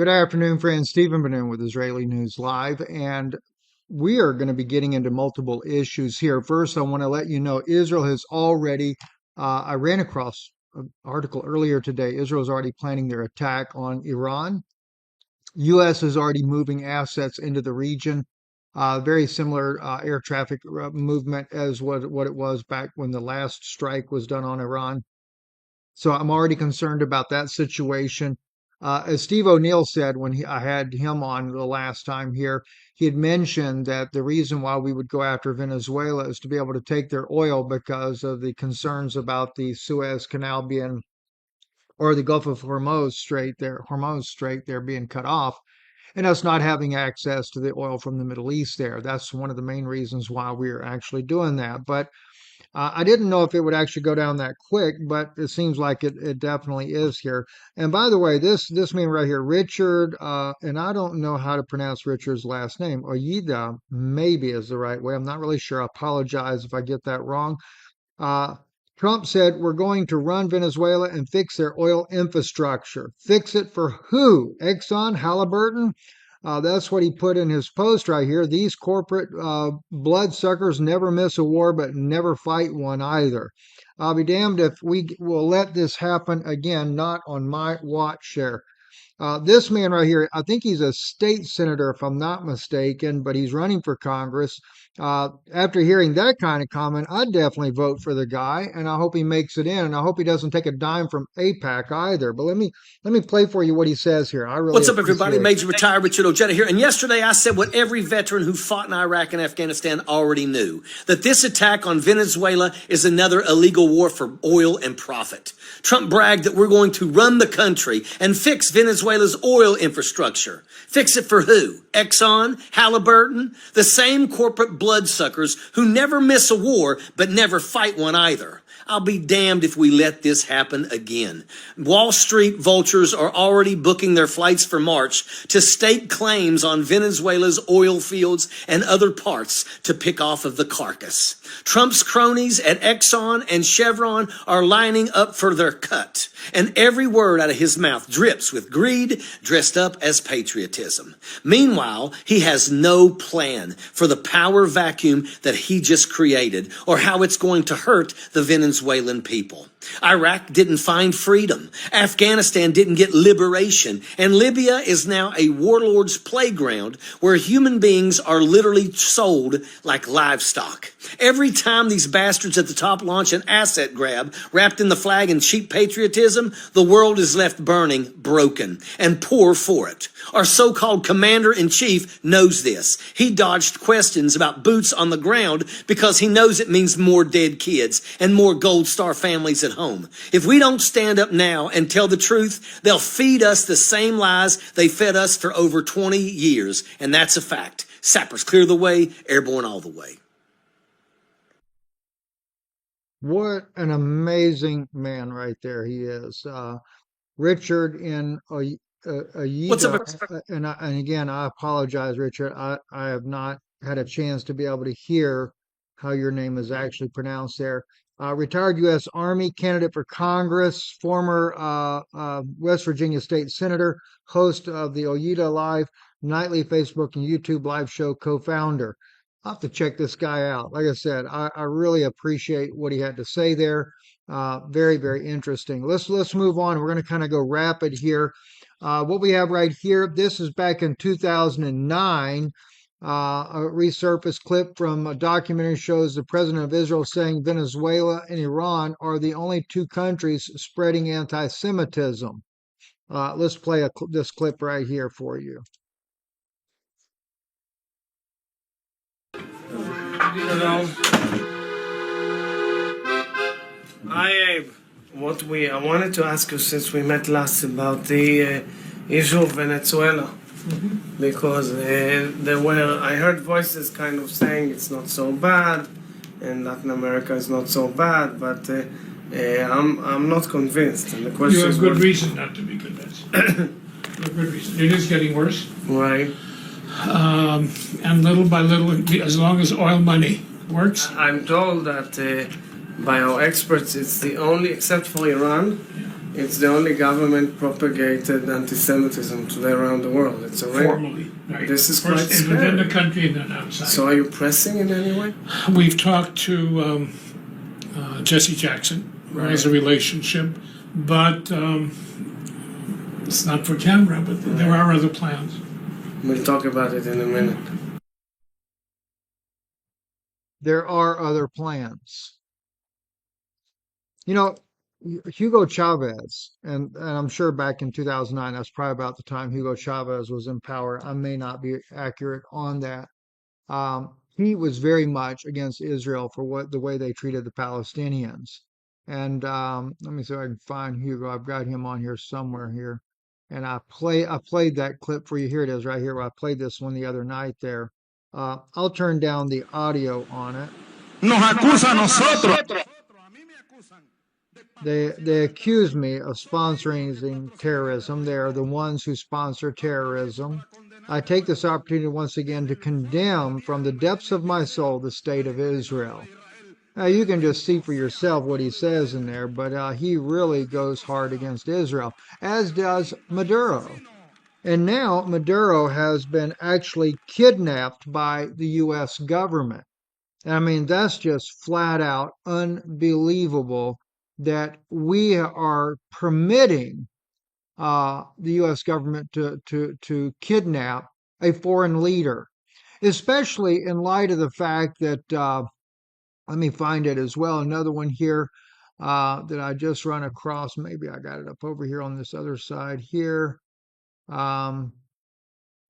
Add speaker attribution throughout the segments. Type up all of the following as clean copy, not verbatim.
Speaker 1: Good afternoon, friends. Stephen Benin with Israeli News Live, and we are going to be getting into multiple issues here. First, I want to let you know Israel has already, I ran across an article earlier today. Israel is already planning their attack on Iran. U.S. is already moving assets into the region. Very similar air traffic movement as what it was back when the last strike was done on Iran. So I'm already concerned about that situation. As Steve O'Neill said when I had him on the last time here, he had mentioned that the reason why we would go after Venezuela is to be able to take their oil because of the concerns about the Suez Canal being, or the Gulf of Hormuz Strait there being cut off, and us not having access to the oil from the Middle East there. That's one of the main reasons why we're actually doing that. But I didn't know if it would actually go down that quick, but it seems like it definitely is here. And by the way, this man right here, Richard, and I don't know how to pronounce Richard's last name. Oyida maybe is the right way. I'm not really sure. I apologize if I get that wrong. Uh, Trump said we're going to run Venezuela and fix their oil infrastructure. Fix it for who? Exxon, Halliburton? That's what he put in his post right here. These corporate bloodsuckers never miss a war, but never fight one either. I'll be damned if we will let this happen again, not on my watch there. This man right here, I think he's a state senator, if I'm not mistaken, but he's running for Congress. After hearing that kind of comment, I'd definitely vote for the guy, and I hope he makes it in. And I hope he doesn't take a dime from AIPAC either. But let me play for you what he says here. I really
Speaker 2: What's up, everybody? Major Retired Richard Ojeda here. And yesterday I said what every veteran who fought in Iraq and Afghanistan already knew, that this attack on Venezuela is another illegal war for oil and profit. Trump bragged that we're going to run the country and fix Venezuela's oil infrastructure. Fix it for who? Exxon, Halliburton, the same corporate bloodsuckers who never miss a war but never fight one either. I'll be damned if we let this happen again. Wall Street vultures are already booking their flights for March to stake claims on Venezuela's oil fields and other parts to pick off of the carcass. Trump's cronies at Exxon and Chevron are lining up for their cut, and every word out of his mouth drips with greed dressed up as patriotism. Meanwhile, he has no plan for the power vacuum that he just created or how it's going to hurt the Venezuelan people. Iraq didn't find freedom. Afghanistan didn't get liberation. And Libya is now a warlord's playground where human beings are literally sold like livestock. Every time these bastards at the top launch an asset grab wrapped in the flag and cheap patriotism, the world is left burning, broken, and poor for it. Our so-called commander-in-chief knows this. He dodged questions about boots on the ground because he knows it means more dead kids and more Gold Star families at home. If we don't stand up now and tell the truth, they'll feed us the same lies they fed us for over 20 years. And that's a fact. Sappers clear the way, airborne all the way.
Speaker 1: What an amazing man right there he is. Richard in
Speaker 2: What's up?
Speaker 1: and again, I apologize, Richard. I have not had a chance to be able to hear how your name is actually pronounced there. Retired U.S. Army candidate for Congress, former West Virginia state senator, host of the Oyida Live nightly Facebook and YouTube live show, co-founder. I'll have to check this guy out. Like I said, I really appreciate what he had to say there. Very, very interesting. Let's move on. We're going to kind of go rapid here. What we have right here, this is back in 2009. A resurfaced clip from a documentary shows the president of Israel saying Venezuela and Iran are the only two countries spreading anti-Semitism. Let's play this clip right here for you.
Speaker 3: Hello. Hi, Abe. I wanted to ask you since we met last about the issue of Venezuela. Because I heard voices kind of saying it's not so bad, and Latin America is not so bad, but I'm not convinced. And the question
Speaker 4: you have good reason not to be convinced. You have good reason. It is getting worse.
Speaker 3: Right.
Speaker 4: And little by little, as long as oil money works.
Speaker 3: I'm told that by our experts, it's the only, except for Iran, It's the only government propagated anti-Semitism today around the world. It's a ring.
Speaker 4: Formally, right.
Speaker 3: This is
Speaker 4: First
Speaker 3: quite
Speaker 4: within the
Speaker 3: scary.
Speaker 4: country and then outside.
Speaker 3: So are you pressing in any way?
Speaker 4: We've talked to Jesse Jackson, who has a relationship, but it's not for camera, but there are other plans.
Speaker 3: We'll talk about it in a minute.
Speaker 1: There are other plans. You know, Hugo Chavez, and I'm sure back in 2009, that's probably about the time Hugo Chavez was in power. I may not be accurate on that. He was very much against Israel for the way they treated the Palestinians. And let me see if I can find Hugo. I've got him on here somewhere here. And I played that clip for you. Here it is right here. I played this one the other night there. I'll turn down the audio on it.
Speaker 5: Nos acusa a nosotros.
Speaker 1: They accuse me of sponsoring terrorism. They are the ones who sponsor terrorism. I take this opportunity once again to condemn from the depths of my soul the state of Israel. Now, you can just see for yourself what he says in there, but he really goes hard against Israel, as does Maduro. And now Maduro has been actually kidnapped by the U.S. government. I mean, that's just flat out unbelievable that we are permitting the U.S. government to kidnap a foreign leader, especially in light of the fact that, let me find it as well, another one here that I just run across. Maybe I got it up over here on this other side here. Um,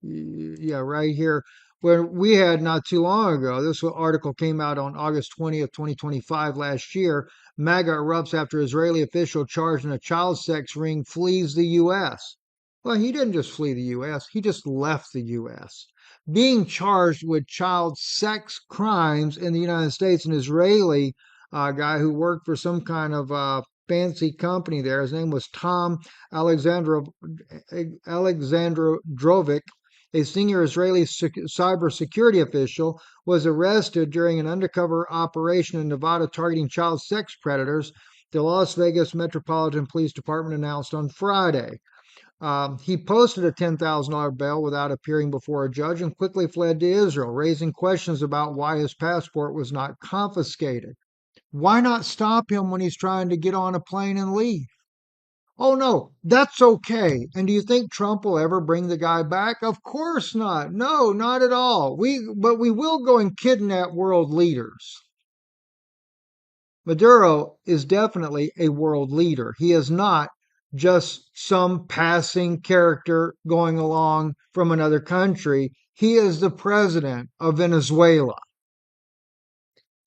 Speaker 1: yeah, right here. Where we had not too long ago, this article came out on August 20th, 2025 last year. MAGA erupts after Israeli official charged in a child sex ring flees the U.S. Well, he didn't just flee the U.S., he just left the U.S. Being charged with child sex crimes in the United States, an Israeli guy who worked for some kind of fancy company there. His name was Tom Alexandrovich, a senior Israeli cybersecurity official, was arrested during an undercover operation in Nevada targeting child sex predators, the Las Vegas Metropolitan Police Department announced on Friday. He posted a $10,000 bail without appearing before a judge and quickly fled to Israel, raising questions about why his passport was not confiscated. Why not stop him when he's trying to get on a plane and leave? Oh no, that's okay. And do you think Trump will ever bring the guy back? Of course not. No, not at all. But we will go and kidnap world leaders. Maduro is definitely a world leader. He is not just some passing character going along from another country. He is the president of Venezuela.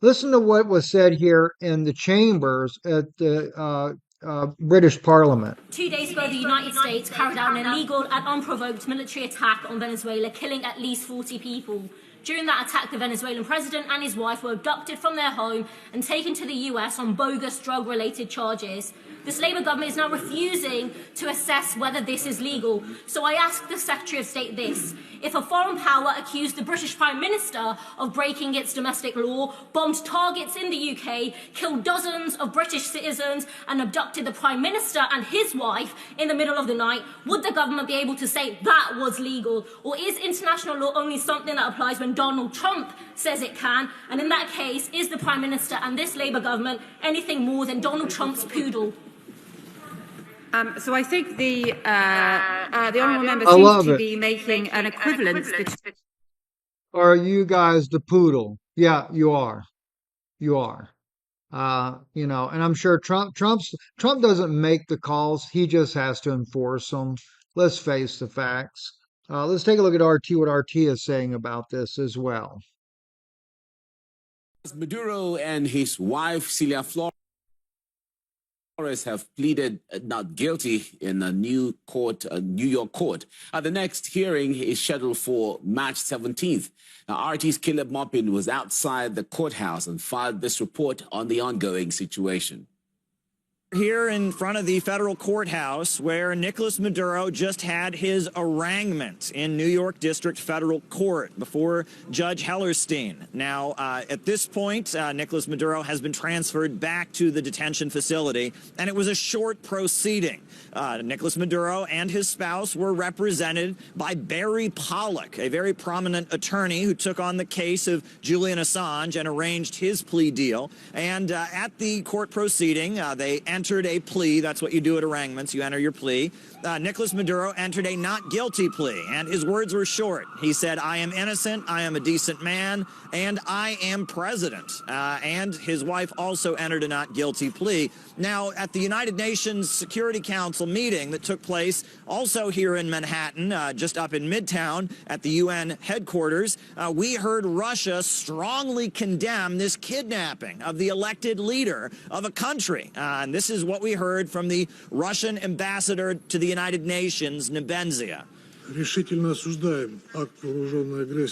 Speaker 1: Listen to what was said here in the chambers at the British Parliament.
Speaker 6: 2 days ago, the United States carried out an illegal and unprovoked military attack on Venezuela, killing at least 40 people. During that attack, the Venezuelan president and his wife were abducted from their home and taken to the US on bogus drug-related charges. This Labour government is now refusing to assess whether this is legal. So I ask the Secretary of State this. If a foreign power accused the British Prime Minister of breaking its domestic law, bombed targets in the UK, killed dozens of British citizens and abducted the Prime Minister and his wife in the middle of the night, would the government be able to say that was legal? Or is international law only something that applies when Donald Trump says it can? And in that case, is the Prime Minister and this Labour government anything more than Donald Trump's poodle?
Speaker 7: So I think the honourable member seems to be making an equivalence between.
Speaker 1: Are you guys the poodle? Yeah, you are. You are. You know, and I'm sure Trump doesn't make the calls. He just has to enforce them. Let's face the facts. Let's take a look at RT, what RT is saying about this as well.
Speaker 8: Maduro and his wife, Celia Flores, have pleaded not guilty in a New York court. The next hearing is scheduled for March 17th. Now, RT's Caleb Maupin was outside the courthouse and filed this report on the ongoing situation.
Speaker 9: Here in front of the federal courthouse where Nicolas Maduro just had his arraignment in New York District Federal Court before Judge Hellerstein. Now, at this point, Nicolas Maduro has been transferred back to the detention facility, and it was a short proceeding. Nicolas Maduro and his spouse were represented by Barry Pollock, a very prominent attorney who took on the case of Julian Assange and arranged his plea deal. And at the court proceeding, they entered a plea. That's what you do at arraignments. You enter your plea. Nicolas Maduro entered a not guilty plea, and his words were short. He said, "I am innocent, I am a decent man, and I am president." And his wife also entered a not guilty plea. Now, at the United Nations Security Council meeting that took place also here in Manhattan, just up in Midtown at the UN headquarters, we heard Russia strongly condemn this kidnapping of the elected leader of a country. And this is what we heard from the Russian ambassador to the United Nations, Nebenzia.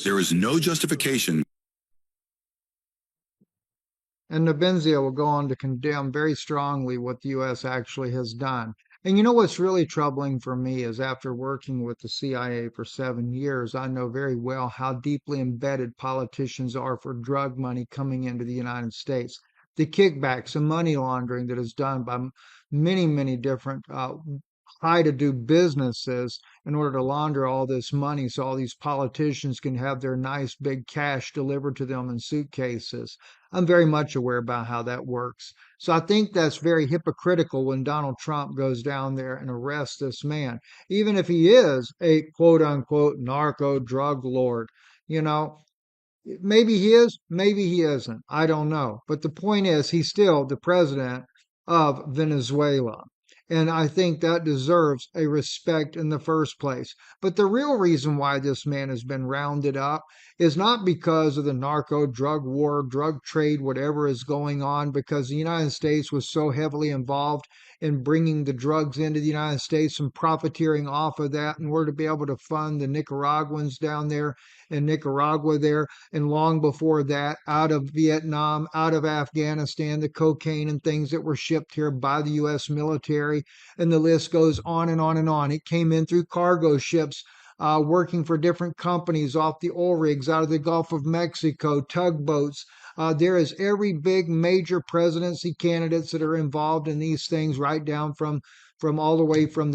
Speaker 5: There is no justification.
Speaker 1: And Nebenzia will go on to condemn very strongly what the U.S. actually has done. And you know what's really troubling for me is after working with the CIA for 7 years, I know very well how deeply embedded politicians are for drug money coming into the United States. The kickbacks and money laundering that is done by many, many different high-to-do businesses in order to launder all this money so all these politicians can have their nice big cash delivered to them in suitcases. I'm very much aware about how that works. So I think that's very hypocritical when Donald Trump goes down there and arrests this man, even if he is a quote-unquote narco drug lord. You know, maybe he is, maybe he isn't. I don't know. But the point is, he's still the president of Venezuela. And I think that deserves a respect in the first place. But the real reason why this man has been rounded up is not because of the narco drug war, drug trade, whatever is going on, because the United States was so heavily involved in bringing the drugs into the United States and profiteering off of that in order to be able to fund the Nicaraguans down there in Nicaragua there. And long before that, out of Vietnam, out of Afghanistan, the cocaine and things that were shipped here by the U.S. military. And the list goes on and on and on. It came in through cargo ships working for different companies off the oil rigs out of the Gulf of Mexico, tugboats. There is every big major presidency candidates that are involved in these things, right down from all the way from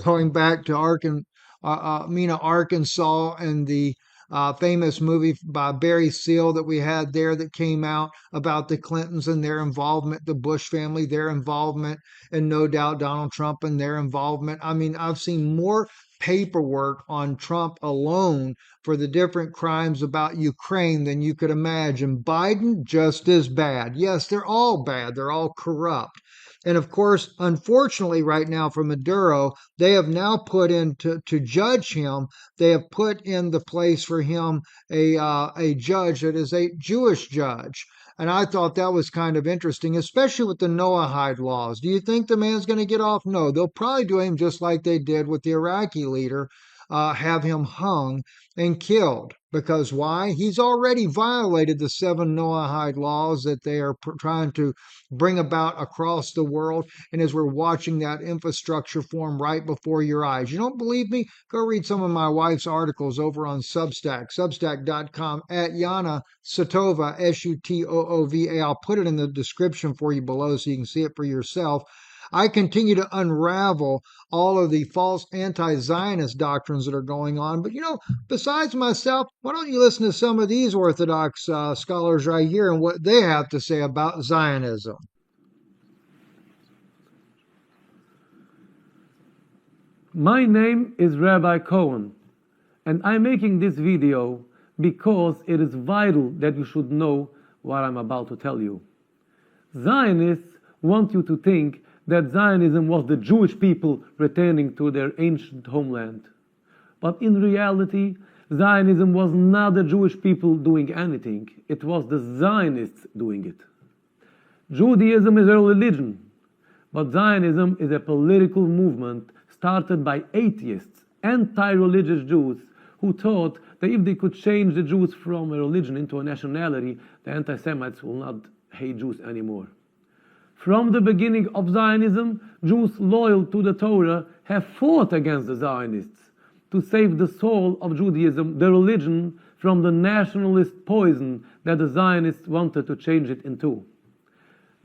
Speaker 1: going back to Arkansas, and the famous movie by Barry Seal that we had there that came out about the Clintons and their involvement, the Bush family, their involvement, and no doubt Donald Trump and their involvement. I mean, I've seen more paperwork on Trump alone for the different crimes about Ukraine than you could imagine. Biden, just as bad. Yes, they're all bad. They're all corrupt. And of course, unfortunately, right now for Maduro, they have now put in to judge him. They have put in the place for him a judge that is a Jewish judge. And I thought that was kind of interesting, especially with the Noahide laws. Do you think the man's going to get off? No, they'll probably do him just like they did with the Iraqi leader, have him hung and killed. Because why? He's already violated the 7 Noahide laws that they are trying to bring about across the world. And as we're watching that infrastructure form right before your eyes, you don't believe me? Go read some of my wife's articles over on Substack, substack.com at Yana Satova, Sutoova. I'll put it in the description for you below so you can see it for yourself. I continue to unravel all of the false anti-Zionist doctrines that are going on. But, besides myself, why don't you listen to some of these Orthodox scholars right here and what they have to say about Zionism?
Speaker 10: My name is Rabbi Cohen, and I'm making this video because it is vital that you should know what I'm about to tell you. Zionists want you to think that Zionism was the Jewish people returning to their ancient homeland. But in reality, Zionism was not the Jewish people doing anything. It was the Zionists doing it. Judaism is a religion, but Zionism is a political movement started by atheists, anti-religious Jews, who thought that if they could change the Jews from a religion into a nationality, the anti-Semites will not hate Jews anymore. From the beginning of Zionism, Jews loyal to the Torah have fought against the Zionists to save the soul of Judaism, the religion, from the nationalist poison that the Zionists wanted to change it into.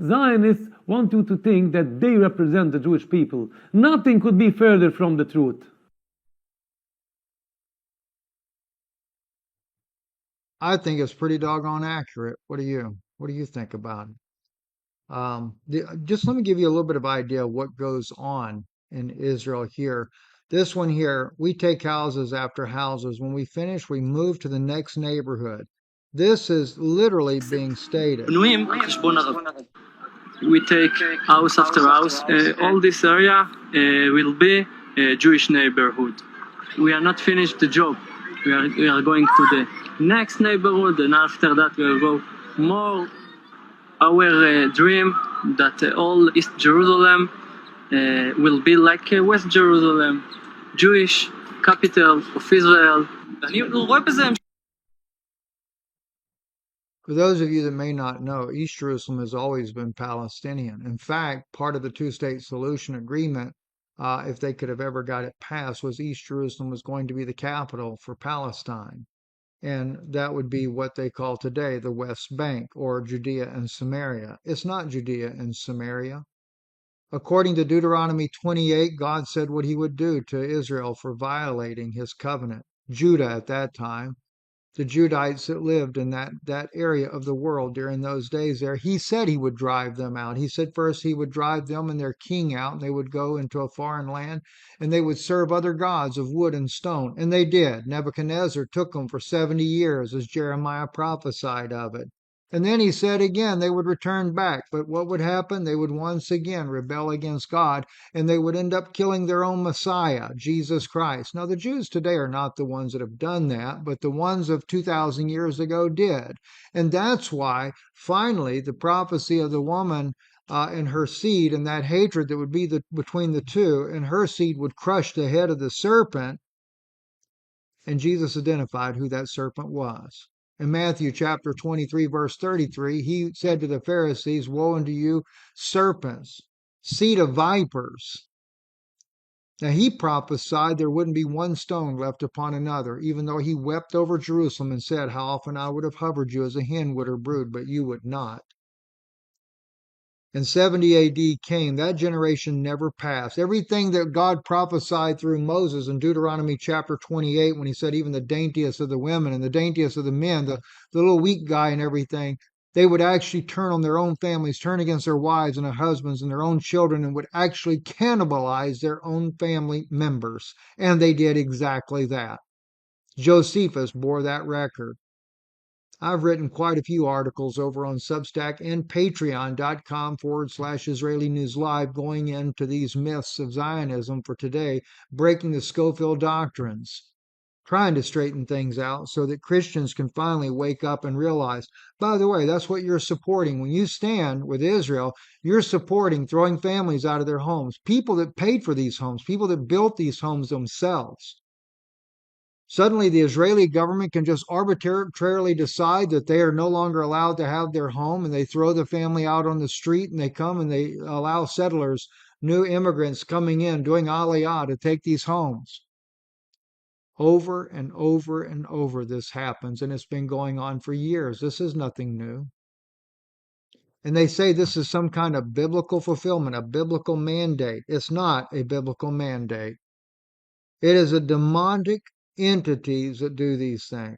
Speaker 10: Zionists want you to think that they represent the Jewish people. Nothing could be further from the truth.
Speaker 1: I think it's pretty doggone accurate. What do you think about it? Just let me give you a little bit of idea of what goes on in Israel here. This one here, we take houses after houses. When we finish, we move to the next neighborhood. This is literally being stated.
Speaker 11: We take house after house. All this area will be a Jewish neighborhood. We are not finished the job. We are going to the next neighborhood, and after that we will go more. Our dream that all East Jerusalem will be like West Jerusalem, Jewish capital of Israel.
Speaker 1: For those of you that may not know, East Jerusalem has always been Palestinian. In fact, part of the two-state solution agreement, if they could have ever got it passed, was East Jerusalem was going to be the capital for Palestine. And that would be what they call today the West Bank, or Judea and Samaria. It's not Judea and Samaria. According to Deuteronomy 28, God said what he would do to Israel for violating his covenant. Judah at that time, the Judites that lived in that area of the world during those days there, he said he would drive them out. He said first he would drive them and their king out, and they would go into a foreign land, and they would serve other gods of wood and stone. And they did. Nebuchadnezzar took them for 70 years, as Jeremiah prophesied of it. And then he said again they would return back. But what would happen? They would once again rebel against God, and they would end up killing their own Messiah, Jesus Christ. Now, the Jews today are not the ones that have done that, but the ones of 2,000 years ago did. And that's why, finally, the prophecy of the woman and her seed, and that hatred that would be between the two, and her seed would crush the head of the serpent. And Jesus identified who that serpent was. In Matthew chapter 23, verse 33, he said to the Pharisees, "Woe unto you, serpents, seed of vipers." Now, he prophesied there wouldn't be one stone left upon another, even though he wept over Jerusalem and said, "How often I would have hovered you as a hen would her brood, but you would not." And 70 AD came. That generation never passed. Everything that God prophesied through Moses in Deuteronomy chapter 28, when he said even the daintiest of the women and the daintiest of the men, the little weak guy and everything, they would actually turn on their own families, turn against their wives and their husbands and their own children, and would actually cannibalize their own family members. And they did exactly that. Josephus bore that record. I've written quite a few articles over on Substack and patreon.com/Israeli News Live going into these myths of Zionism for today, breaking the Schofield doctrines, trying to straighten things out so that Christians can finally wake up and realize, by the way, that's what you're supporting. When you stand with Israel, you're supporting throwing families out of their homes, people that paid for these homes, people that built these homes themselves. Suddenly, the Israeli government can just arbitrarily decide that they are no longer allowed to have their home, and they throw the family out on the street, and they come and they allow settlers, new immigrants coming in, doing aliyah to take these homes. Over and over and over this happens, and it's been going on for years. This is nothing new. And they say this is some kind of biblical fulfillment, a biblical mandate. It's not a biblical mandate. It is a demonic entities that do these things.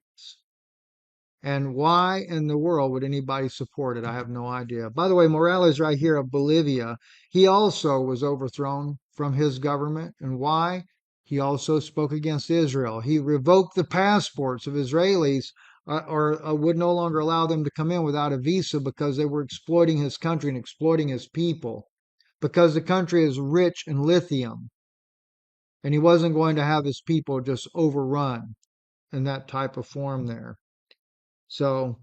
Speaker 1: And why in the world would anybody support it? I have no idea. By the way, Morales right here of Bolivia, he also was overthrown from his government. And why? He also spoke against Israel. He revoked the passports of Israelis or would no longer allow them to come in without a visa because they were exploiting his country and exploiting his people, because the country is rich in lithium. And he wasn't going to have his people just overrun in that type of form there. So,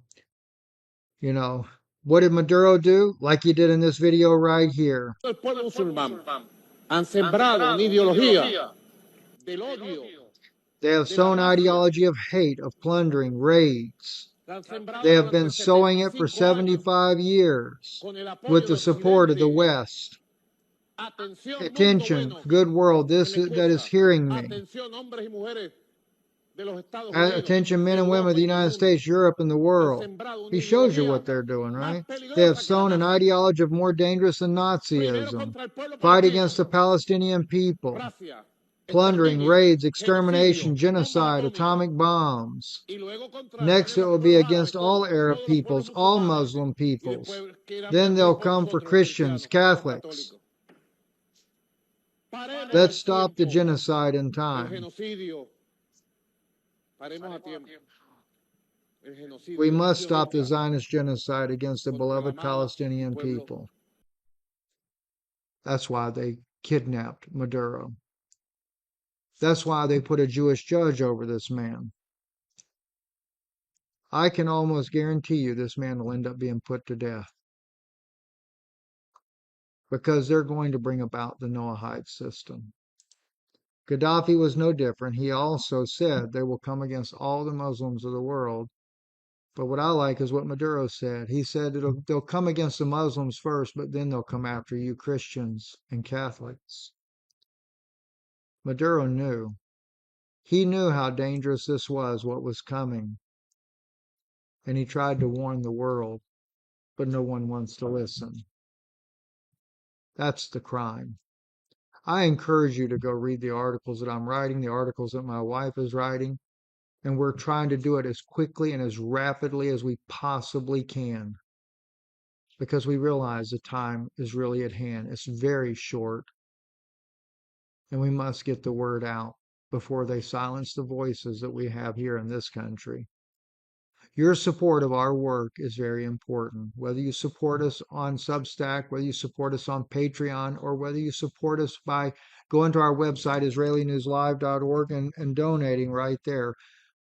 Speaker 1: what did Maduro do? Like he did in this video right here.
Speaker 12: El pueblo musulmán han sembrado una ideología del odio.
Speaker 1: They have sown ideology of hate, of plundering, raids. They have been sowing it for 75 years with the support of the West. Attention, good world, that is hearing me. Attention, men and women of the United States, Europe, and the world. He shows you what they're doing, right? They have sown an ideology of more dangerous than Nazism. Fight against the Palestinian people. Plundering, raids, extermination, genocide, atomic bombs. Next, it will be against all Arab peoples, all Muslim peoples. Then they'll come for Christians, Catholics. Let's stop the genocide in time. We must stop the Zionist genocide against the beloved Palestinian people. That's why they kidnapped Maduro. That's why they put a Jewish judge over this man. I can almost guarantee you this man will end up being put to death. Because they're going to bring about the Noahide system. Gaddafi was no different. He also said they will come against all the Muslims of the world. But what I like is what Maduro said. He said they'll come against the Muslims first, but then they'll come after you Christians and Catholics. Maduro knew. He knew how dangerous this was, what was coming. And he tried to warn the world, but no one wants to listen. That's the crime. I encourage you to go read the articles that I'm writing, the articles that my wife is writing, and we're trying to do it as quickly and as rapidly as we possibly can because we realize the time is really at hand. It's very short, and we must get the word out before they silence the voices that we have here in this country. Your support of our work is very important. Whether you support us on Substack, whether you support us on Patreon, or whether you support us by going to our website, IsraeliNewsLive.org, and donating right there.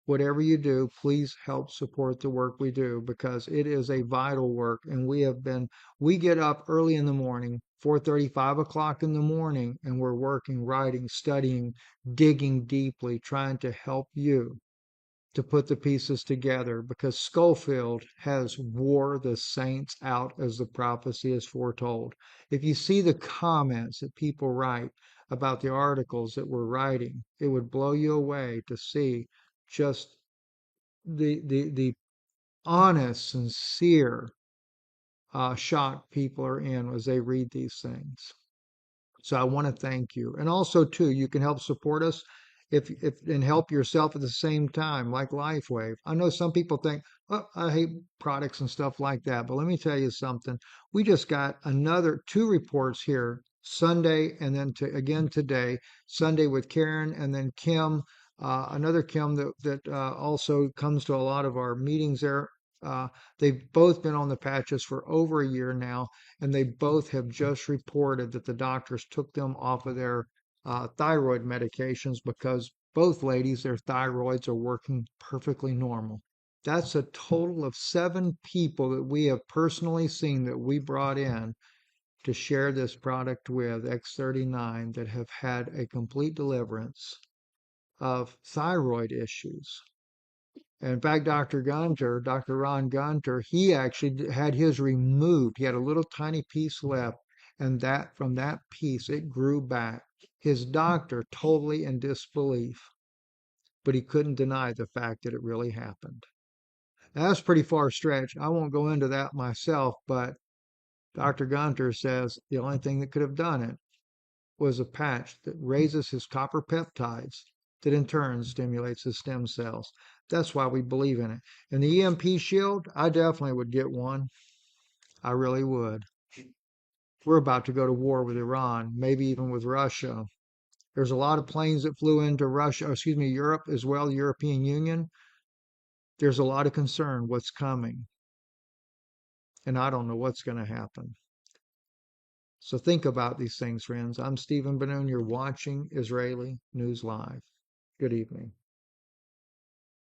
Speaker 1: Whatever you do, please help support the work we do because it is a vital work. And we get up early in the morning, 4:30, 5 o'clock in the morning, and we're working, writing, studying, digging deeply, trying to help you to put the pieces together because Schofield has wore the saints out as the prophecy is foretold. If you see the comments that people write about the articles that we're writing, it would blow you away to see just the honest, sincere shock people are in as they read these things. So I want to thank you. And also, too, you can help support us if and help yourself at the same time, like LifeWave. I know some people think, oh, I hate products and stuff like that. But let me tell you something. We just got another 2 reports here, Sunday and then again today, Sunday with Karen and then Kim, another Kim that also comes to a lot of our meetings there. They've both been on the patches for over a year now, and they both have just reported that the doctors took them off of their thyroid medications because both ladies, their thyroids are working perfectly normal. That's a total of 7 people that we have personally seen that we brought in to share this product with, X39, that have had a complete deliverance of thyroid issues. In fact, Dr. Ron Gunter, he actually had his removed. He had a little tiny piece left, and from that piece, it grew back. His doctor totally in disbelief, but he couldn't deny the fact that it really happened. Now, that's a pretty far stretch. I won't go into that myself, but Dr. Gunter says the only thing that could have done it was a patch that raises his copper peptides that in turn stimulates his stem cells. That's why we believe in it. And the EMP shield, I definitely would get one. I really would. We're about to go to war with Iran, maybe even with Russia. There's a lot of planes that flew into Europe as well, the European Union. There's a lot of concern what's coming. And I don't know what's going to happen. So think about these things, friends. I'm Stephen Ben-Nun. You're watching Israeli News Live. Good evening.